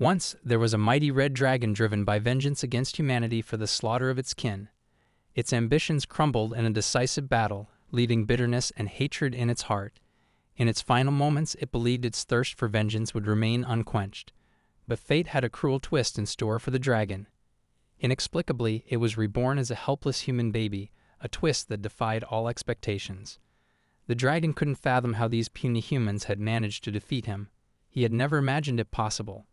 Once there was a mighty red dragon driven by vengeance against humanity for the slaughter of its kin. Its ambitions crumbled in a decisive battle, leaving bitterness and hatred in its heart. In its final moments, it believed its thirst for vengeance would remain unquenched. But fate had a cruel twist in store for the dragon. Inexplicably, it was reborn as a helpless human baby, a twist that defied all expectations. The dragon couldn't fathom how these puny humans had managed to defeat him. He had never imagined it possible.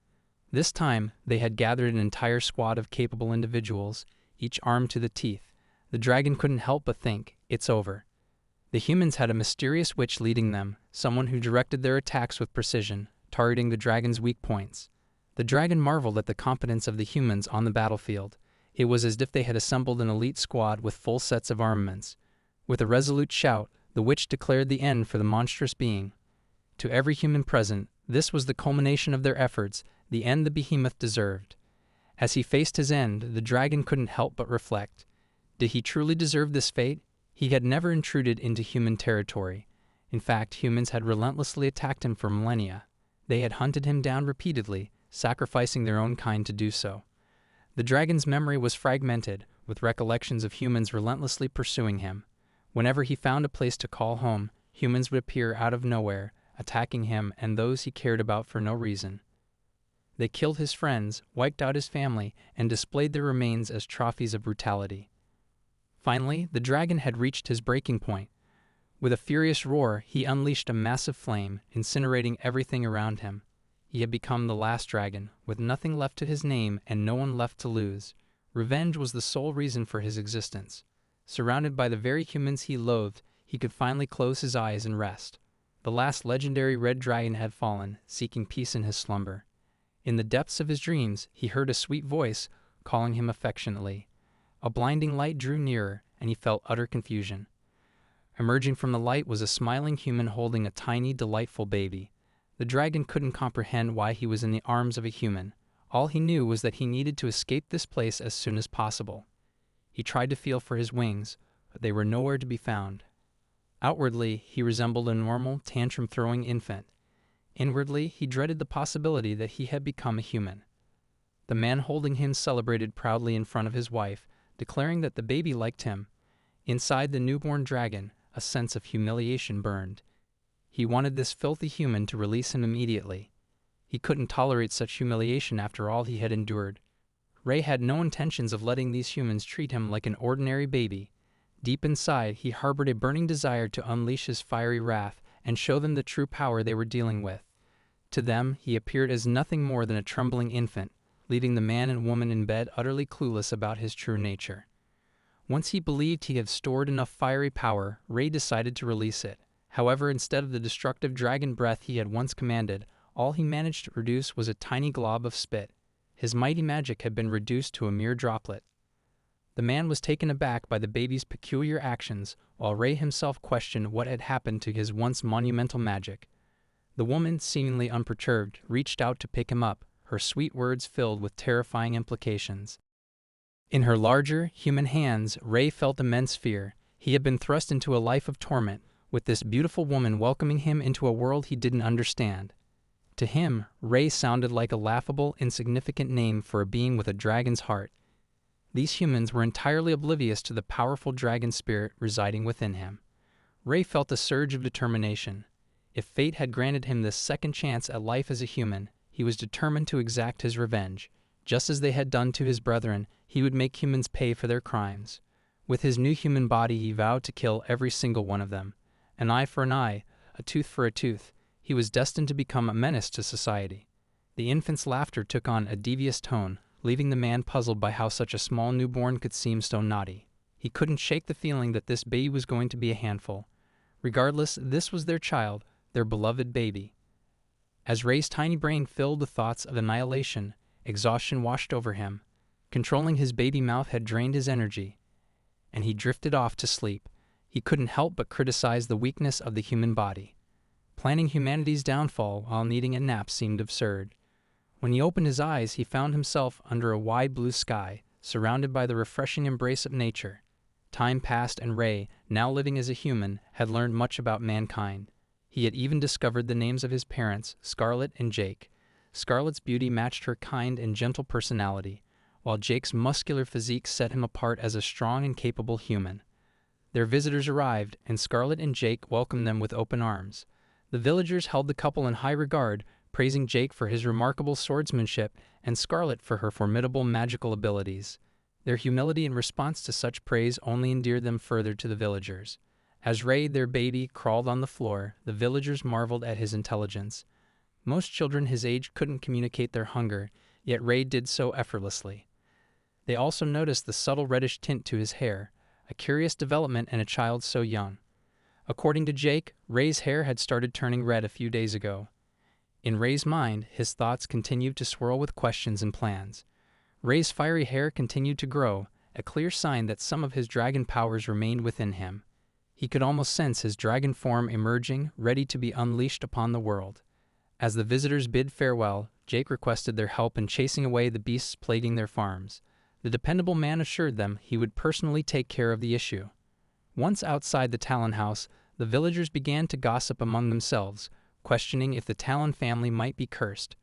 This time, they had gathered an entire squad of capable individuals, each armed to the teeth. The dragon couldn't help but think, "It's over." The humans had a mysterious witch leading them, someone who directed their attacks with precision, targeting the dragon's weak points. The dragon marveled at the competence of the humans on the battlefield. It was as if they had assembled an elite squad with full sets of armaments. With a resolute shout, the witch declared the end for the monstrous being. To every human present, this was the culmination of their efforts, the end the behemoth deserved. As he faced his end, the dragon couldn't help but reflect. Did he truly deserve this fate? He had never intruded into human territory. In fact, humans had relentlessly attacked him for millennia. They had hunted him down repeatedly, sacrificing their own kind to do so. The dragon's memory was fragmented, with recollections of humans relentlessly pursuing him. Whenever he found a place to call home, humans would appear out of nowhere, attacking him and those he cared about for no reason. They killed his friends, wiped out his family, and displayed their remains as trophies of brutality. Finally, the dragon had reached his breaking point. With a furious roar, he unleashed a massive flame, incinerating everything around him. He had become the last dragon, with nothing left to his name and no one left to lose. Revenge was the sole reason for his existence. Surrounded by the very humans he loathed, he could finally close his eyes and rest. The last legendary red dragon had fallen, seeking peace in his slumber. In the depths of his dreams, he heard a sweet voice calling him affectionately. A blinding light drew nearer, and he felt utter confusion. Emerging from the light was a smiling human holding a tiny, delightful baby. The dragon couldn't comprehend why he was in the arms of a human. All he knew was that he needed to escape this place as soon as possible. He tried to feel for his wings, but they were nowhere to be found. Outwardly, he resembled a normal, tantrum-throwing infant. Inwardly, he dreaded the possibility that he had become a human. The man holding him celebrated proudly in front of his wife, declaring that the baby liked him. Inside the newborn dragon, a sense of humiliation burned. He wanted this filthy human to release him immediately. He couldn't tolerate such humiliation after all he had endured. Rei had no intentions of letting these humans treat him like an ordinary baby. Deep inside, he harbored a burning desire to unleash his fiery wrath and show them the true power they were dealing with. To them, he appeared as nothing more than a trembling infant, leaving the man and woman in bed utterly clueless about his true nature. Once he believed he had stored enough fiery power, Rei decided to release it. However, instead of the destructive dragon breath he had once commanded, all he managed to produce was a tiny glob of spit. His mighty magic had been reduced to a mere droplet. The man was taken aback by the baby's peculiar actions, while Rei himself questioned what had happened to his once monumental magic. The woman, seemingly unperturbed, reached out to pick him up, her sweet words filled with terrifying implications. In her larger, human hands, Rei felt immense fear. He had been thrust into a life of torment, with this beautiful woman welcoming him into a world he didn't understand. To him, Rei sounded like a laughable, insignificant name for a being with a dragon's heart. These humans were entirely oblivious to the powerful dragon spirit residing within him. Rei felt a surge of determination. If fate had granted him this second chance at life as a human, he was determined to exact his revenge. Just as they had done to his brethren, he would make humans pay for their crimes. With his new human body, he vowed to kill every single one of them. An eye for an eye, a tooth for a tooth. He was destined to become a menace to society. The infant's laughter took on a devious tone, leaving the man puzzled by how such a small newborn could seem so naughty. He couldn't shake the feeling that this baby was going to be a handful. Regardless, this was their child, their beloved baby. As Rei's tiny brain filled with thoughts of annihilation, exhaustion washed over him. Controlling his baby mouth had drained his energy, and he drifted off to sleep. He couldn't help but criticize the weakness of the human body. Planning humanity's downfall while needing a nap seemed absurd. When he opened his eyes, he found himself under a wide blue sky, surrounded by the refreshing embrace of nature. Time passed, and Rei, now living as a human, had learned much about mankind. He had even discovered the names of his parents, Scarlet and Jake. Scarlett's beauty matched her kind and gentle personality, while Jake's muscular physique set him apart as a strong and capable human. Their visitors arrived, and Scarlett and Jake welcomed them with open arms. The villagers held the couple in high regard, praising Jake for his remarkable swordsmanship and Scarlett for her formidable magical abilities. Their humility in response to such praise only endeared them further to the villagers. As Ray, their baby, crawled on the floor, the villagers marveled at his intelligence. Most children his age couldn't communicate their hunger, yet Ray did so effortlessly. They also noticed the subtle reddish tint to his hair, a curious development in a child so young. According to Jake, Ray's hair had started turning red a few days ago. In Ray's mind, his thoughts continued to swirl with questions and plans. Ray's fiery hair continued to grow, a clear sign that some of his dragon powers remained within him. He could almost sense his dragon form emerging, ready to be unleashed upon the world. As the visitors bid farewell, Jake requested their help in chasing away the beasts plaguing their farms. The dependable man assured them he would personally take care of the issue. Once outside the Talon house, the villagers began to gossip among themselves, questioning if the Talon family might be cursed.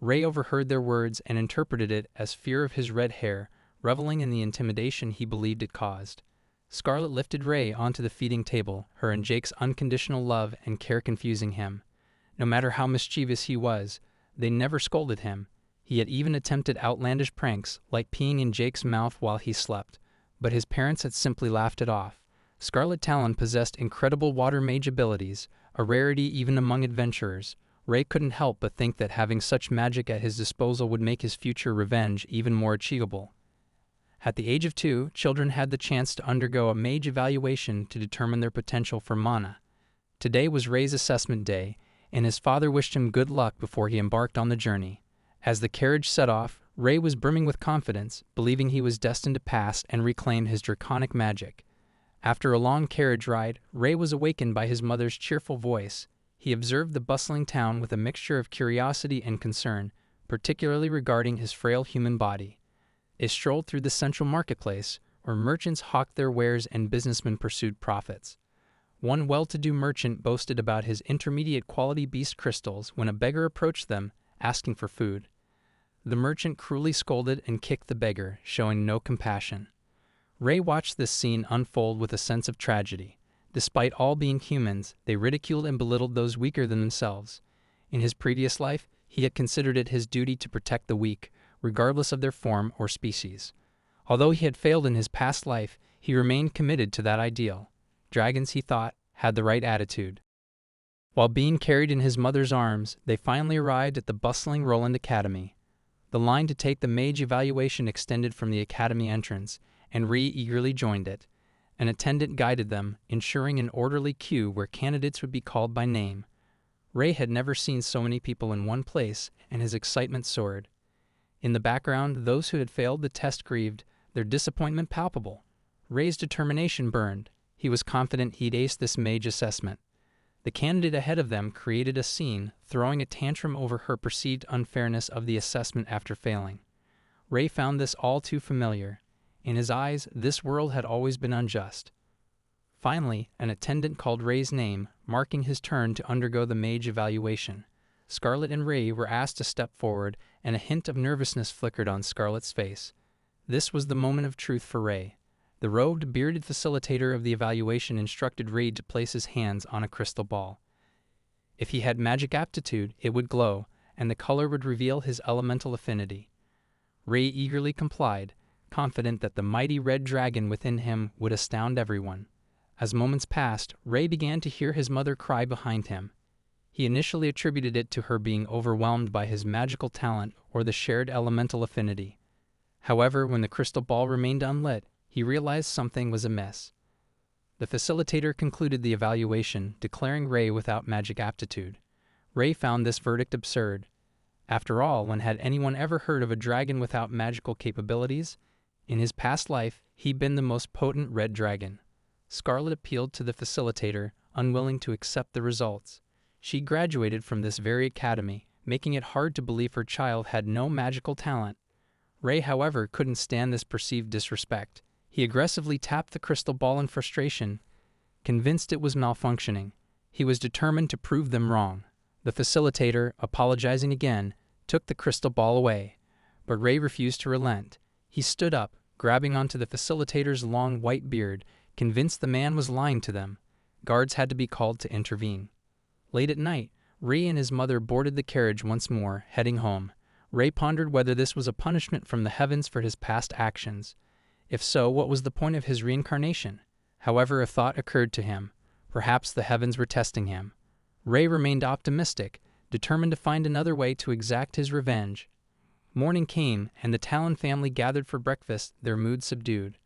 Ray overheard their words and interpreted it as fear of his red hair, reveling in the intimidation he believed it caused. Scarlett lifted Ray onto the feeding table, her and Jake's unconditional love and care confusing him. No matter how mischievous he was, they never scolded him. He had even attempted outlandish pranks, like peeing in Jake's mouth while he slept, but his parents had simply laughed it off. Scarlet Talon possessed incredible water mage abilities, a rarity even among adventurers. Ray couldn't help but think that having such magic at his disposal would make his future revenge even more achievable. At the age of 2, children had the chance to undergo a mage evaluation to determine their potential for mana. Today was Ray's assessment day, and his father wished him good luck before he embarked on the journey. As the carriage set off, Ray was brimming with confidence, believing he was destined to pass and reclaim his draconic magic. After a long carriage ride, Ray was awakened by his mother's cheerful voice. He observed the bustling town with a mixture of curiosity and concern, particularly regarding his frail human body. They strolled through the central marketplace, where merchants hawked their wares and businessmen pursued profits. One well-to-do merchant boasted about his intermediate quality beast crystals when a beggar approached them, asking for food. The merchant cruelly scolded and kicked the beggar, showing no compassion. Ray watched this scene unfold with a sense of tragedy. Despite all being humans, they ridiculed and belittled those weaker than themselves. In his previous life, he had considered it his duty to protect the weak, regardless of their form or species. Although he had failed in his past life, he remained committed to that ideal. Dragons, he thought, had the right attitude. While being carried in his mother's arms, they finally arrived at the bustling Roland Academy. The line to take the mage evaluation extended from the academy entrance, and Ray eagerly joined it. An attendant guided them, ensuring an orderly queue where candidates would be called by name. Ray had never seen so many people in one place, and his excitement soared. In the background, those who had failed the test grieved, their disappointment palpable. Ray's determination burned. He was confident he'd ace this mage assessment. The candidate ahead of them created a scene, throwing a tantrum over her perceived unfairness of the assessment after failing. Ray found this all too familiar. In his eyes, this world had always been unjust. Finally, an attendant called Ray's name, marking his turn to undergo the mage evaluation. Scarlett and Ray were asked to step forward, and a hint of nervousness flickered on Scarlett's face. This was the moment of truth for Ray. The robed, bearded facilitator of the evaluation instructed Ray to place his hands on a crystal ball. If he had magic aptitude, it would glow, and the color would reveal his elemental affinity. Ray eagerly complied, confident that the mighty red dragon within him would astound everyone. As moments passed, Ray began to hear his mother cry behind him. He initially attributed it to her being overwhelmed by his magical talent or the shared elemental affinity. However, when the crystal ball remained unlit, he realized something was amiss. The facilitator concluded the evaluation, declaring Ray without magic aptitude. Ray found this verdict absurd. After all, when had anyone ever heard of a dragon without magical capabilities? In his past life, he'd been the most potent red dragon. Scarlett appealed to the facilitator, unwilling to accept the results. She graduated from this very academy, making it hard to believe her child had no magical talent. Ray, however, couldn't stand this perceived disrespect. He aggressively tapped the crystal ball in frustration, convinced it was malfunctioning. He was determined to prove them wrong. The facilitator, apologizing again, took the crystal ball away. But Ray refused to relent. He stood up, grabbing onto the facilitator's long white beard, convinced the man was lying to them. Guards had to be called to intervene. Late at night, Ray and his mother boarded the carriage once more, heading home. Ray pondered whether this was a punishment from the heavens for his past actions. If so, what was the point of his reincarnation? However, a thought occurred to him. Perhaps the heavens were testing him. Ray remained optimistic, determined to find another way to exact his revenge. Morning came, and the Talon family gathered for breakfast, their mood subdued.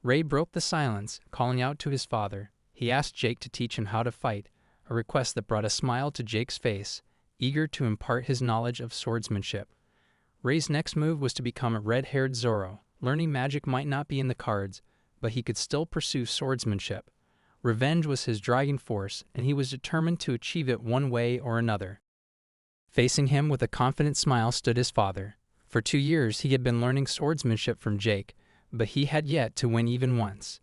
Ray broke the silence, calling out to his father. He asked Jake to teach him how to fight, a request that brought a smile to Jake's face, eager to impart his knowledge of swordsmanship. Ray's next move was to become a red-haired Zorro. Learning magic might not be in the cards, but he could still pursue swordsmanship. Revenge was his driving force, and he was determined to achieve it one way or another. Facing him with a confident smile stood his father. For 2 years he had been learning swordsmanship from Jake, but he had yet to win even once.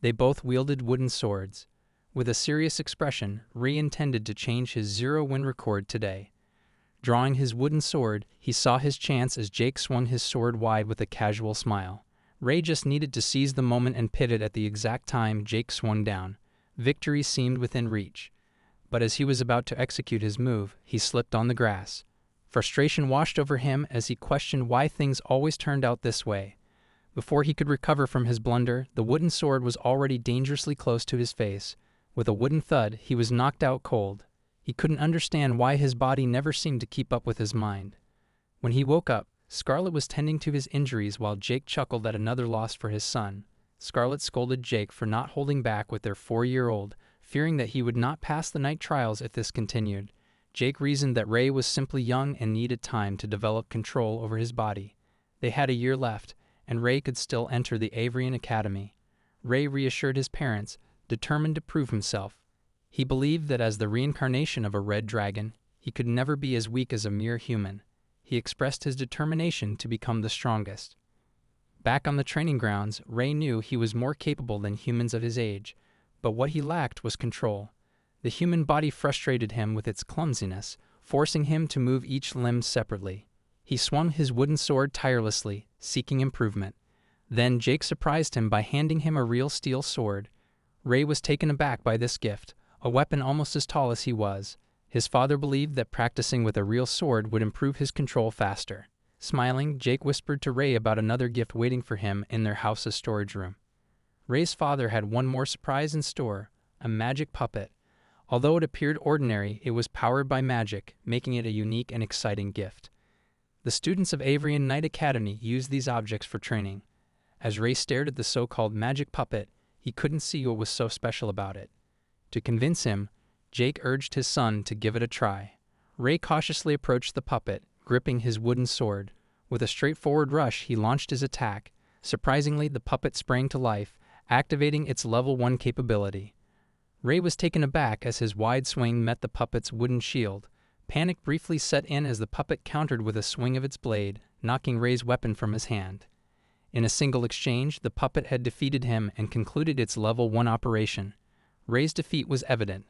They both wielded wooden swords. With a serious expression, Ray intended to change his 0-win record today. Drawing his wooden sword, he saw his chance as Jake swung his sword wide with a casual smile. Ray just needed to seize the moment and pit it at the exact time Jake swung down. Victory seemed within reach. But as he was about to execute his move, he slipped on the grass. Frustration washed over him as he questioned why things always turned out this way. Before he could recover from his blunder, the wooden sword was already dangerously close to his face. With a wooden thud, he was knocked out cold. He couldn't understand why his body never seemed to keep up with his mind. When he woke up, Scarlet was tending to his injuries while Jake chuckled at another loss for his son. Scarlet scolded Jake for not holding back with their 4-year-old, fearing that he would not pass the night trials if this continued. Jake reasoned that Ray was simply young and needed time to develop control over his body. They had a year left, and Ray could still enter the Avrian Academy. Ray reassured his parents, determined to prove himself. He believed that as the reincarnation of a red dragon, he could never be as weak as a mere human. He expressed his determination to become the strongest. Back on the training grounds, Ray knew he was more capable than humans of his age, but what he lacked was control. The human body frustrated him with its clumsiness, forcing him to move each limb separately. He swung his wooden sword tirelessly, seeking improvement. Then Jake surprised him by handing him a real steel sword. Ray was taken aback by this gift, a weapon almost as tall as he was. His father believed that practicing with a real sword would improve his control faster. Smiling, Jake whispered to Ray about another gift waiting for him in their house's storage room. Ray's father had one more surprise in store, a magic puppet. Although it appeared ordinary, it was powered by magic, making it a unique and exciting gift. The students of Avrian Knight Academy used these objects for training. As Ray stared at the so-called magic puppet, he couldn't see what was so special about it. To convince him, Jake urged his son to give it a try. Ray cautiously approached the puppet, gripping his wooden sword. With a straightforward rush, he launched his attack. Surprisingly, the puppet sprang to life, activating its level 1 capability. Ray was taken aback as his wide swing met the puppet's wooden shield. Panic briefly set in as the puppet countered with a swing of its blade, knocking Ray's weapon from his hand. In a single exchange, the puppet had defeated him and concluded its level 1 operation. Ray's defeat was evident.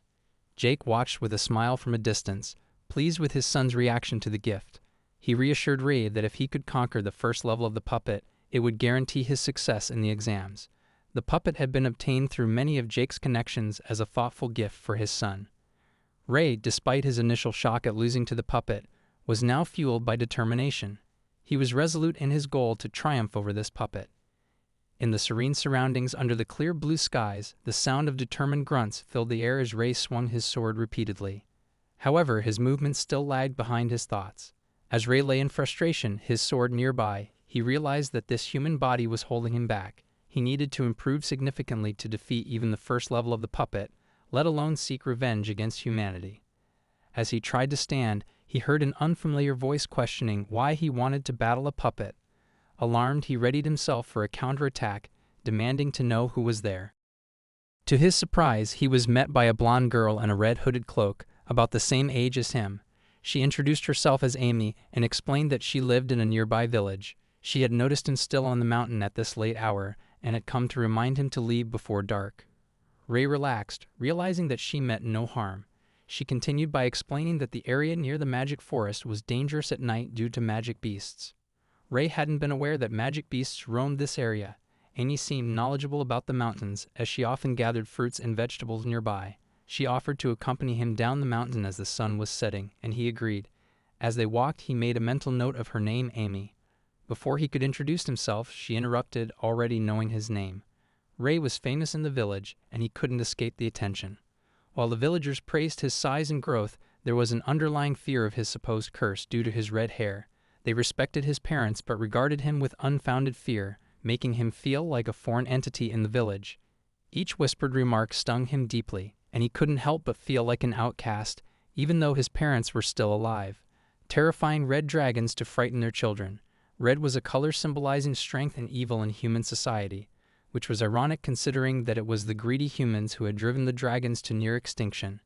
Jake watched with a smile from a distance, pleased with his son's reaction to the gift. He reassured Ray that if he could conquer the first level of the puppet, it would guarantee his success in the exams. The puppet had been obtained through many of Jake's connections as a thoughtful gift for his son. Ray, despite his initial shock at losing to the puppet, was now fueled by determination. He was resolute in his goal to triumph over this puppet. In the serene surroundings under the clear blue skies, the sound of determined grunts filled the air as Ray swung his sword repeatedly. However, his movements still lagged behind his thoughts. As Ray lay in frustration, his sword nearby, he realized that this human body was holding him back. He needed to improve significantly to defeat even the first level of the puppet, let alone seek revenge against humanity. As he tried to stand, he heard an unfamiliar voice questioning why he wanted to battle a puppet. Alarmed, he readied himself for a counterattack, demanding to know who was there. To his surprise, he was met by a blonde girl in a red hooded cloak, about the same age as him. She introduced herself as Amy and explained that she lived in a nearby village. She had noticed him still on the mountain at this late hour and had come to remind him to leave before dark. Ray relaxed, realizing that she meant no harm. She continued by explaining that the area near the magic forest was dangerous at night due to magic beasts. Rei hadn't been aware that magic beasts roamed this area. Amy seemed knowledgeable about the mountains, as she often gathered fruits and vegetables nearby. She offered to accompany him down the mountain as the sun was setting, and he agreed. As they walked, he made a mental note of her name, Amy. Before he could introduce himself, she interrupted, already knowing his name. Rei was famous in the village, and he couldn't escape the attention. While the villagers praised his size and growth, there was an underlying fear of his supposed curse due to his red hair. They respected his parents but regarded him with unfounded fear, making him feel like a foreign entity in the village. Each whispered remark stung him deeply, and he couldn't help but feel like an outcast, even though his parents were still alive. Terrifying red dragons to frighten their children. Red was a color symbolizing strength and evil in human society, which was ironic considering that it was the greedy humans who had driven the dragons to near extinction.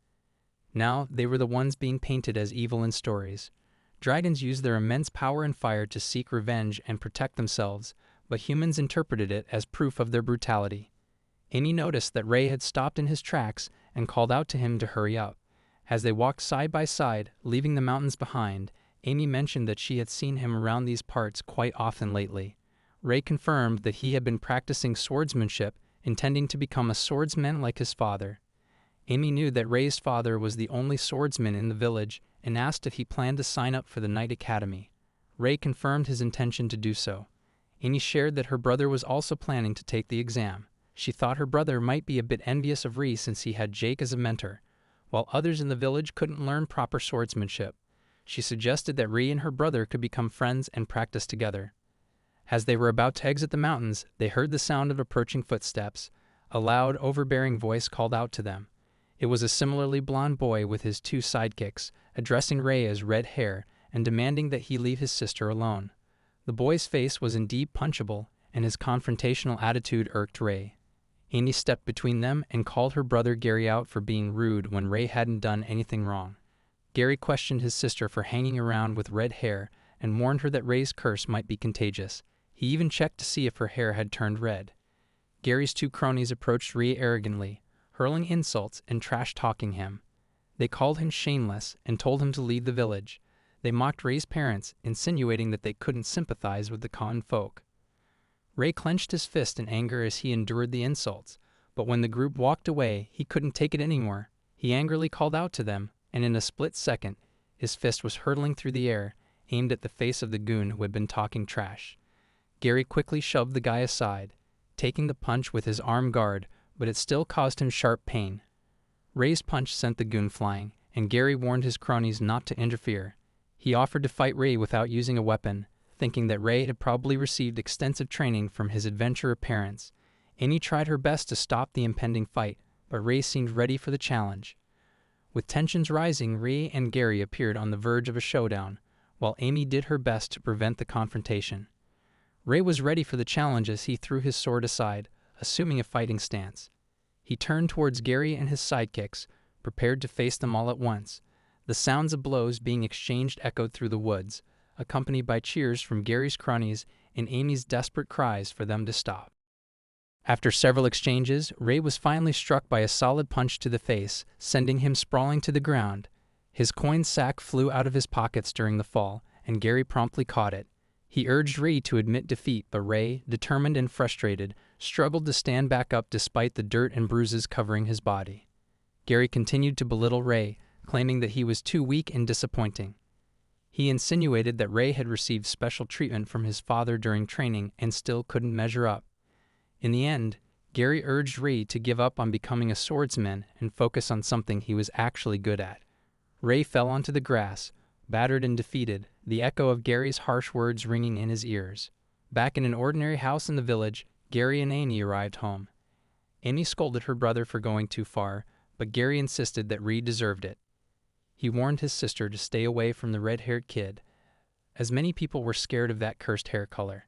Now they were the ones being painted as evil in stories. Dragons used their immense power and fire to seek revenge and protect themselves, but humans interpreted it as proof of their brutality. Amy noticed that Rei had stopped in his tracks and called out to him to hurry up. As they walked side by side, leaving the mountains behind, Amy mentioned that she had seen him around these parts quite often lately. Rei confirmed that he had been practicing swordsmanship, intending to become a swordsman like his father. Amy knew that Rei's father was the only swordsman in the village and asked if he planned to sign up for the Knight Academy. Rei confirmed his intention to do so. Amy shared that her brother was also planning to take the exam. She thought her brother might be a bit envious of Rei since he had Jake as a mentor, while others in the village couldn't learn proper swordsmanship. She suggested that Rei and her brother could become friends and practice together. As they were about to exit the mountains, they heard the sound of approaching footsteps. A loud, overbearing voice called out to them. It was a similarly blond boy with his two sidekicks, addressing Rei as Red Hair and demanding that he leave his sister alone. The boy's face was indeed punchable, and his confrontational attitude irked Rei. Amy stepped between them and called her brother Gary out for being rude when Rei hadn't done anything wrong. Gary questioned his sister for hanging around with Red Hair and warned her that Rei's curse might be contagious. He even checked to see if her hair had turned red. Gary's two cronies approached Rei arrogantly, hurling insults and trash-talking him. They called him shameless and told him to leave the village. They mocked Rei's parents, insinuating that they couldn't sympathize with the common folk. Rei clenched his fist in anger as he endured the insults, but when the group walked away, he couldn't take it anymore. He angrily called out to them, and in a split second, his fist was hurtling through the air, aimed at the face of the goon who had been talking trash. Gary quickly shoved the guy aside, taking the punch with his arm guard, but it still caused him sharp pain. Rei's punch sent the goon flying, and Gary warned his cronies not to interfere. He offered to fight Rei without using a weapon, thinking that Rei had probably received extensive training from his adventurer parents. Amy tried her best to stop the impending fight, but Rei seemed ready for the challenge. With tensions rising, Rei and Gary appeared on the verge of a showdown, while Amy did her best to prevent the confrontation. Rei was ready for the challenge as he threw his sword aside, assuming a fighting stance. He turned towards Gary and his sidekicks, prepared to face them all at once. The sounds of blows being exchanged echoed through the woods, accompanied by cheers from Gary's cronies and Amy's desperate cries for them to stop. After several exchanges, Rei was finally struck by a solid punch to the face, sending him sprawling to the ground. His coin sack flew out of his pockets during the fall, and Gary promptly caught it. He urged Rei to admit defeat, but Rei, determined and frustrated, struggled to stand back up despite the dirt and bruises covering his body. Gary continued to belittle Rei, claiming that he was too weak and disappointing. He insinuated that Rei had received special treatment from his father during training and still couldn't measure up. In the end, Gary urged Rei to give up on becoming a swordsman and focus on something he was actually good at. Rei fell onto the grass, battered and defeated, the echo of Gary's harsh words ringing in his ears. Back in an ordinary house in the village, Gary and Amy arrived home. Amy scolded her brother for going too far, but Gary insisted that Rei deserved it. He warned his sister to stay away from the red-haired kid, as many people were scared of that cursed hair color.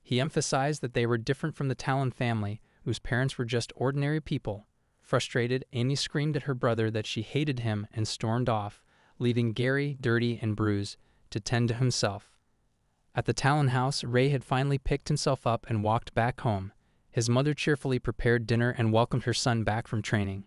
He emphasized that they were different from the Talon family, whose parents were just ordinary people. Frustrated, Amy screamed at her brother that she hated him and stormed off, leaving Gary, dirty and bruised, to tend to himself. At the Talon house, Rei had finally picked himself up and walked back home. His mother cheerfully prepared dinner and welcomed her son back from training.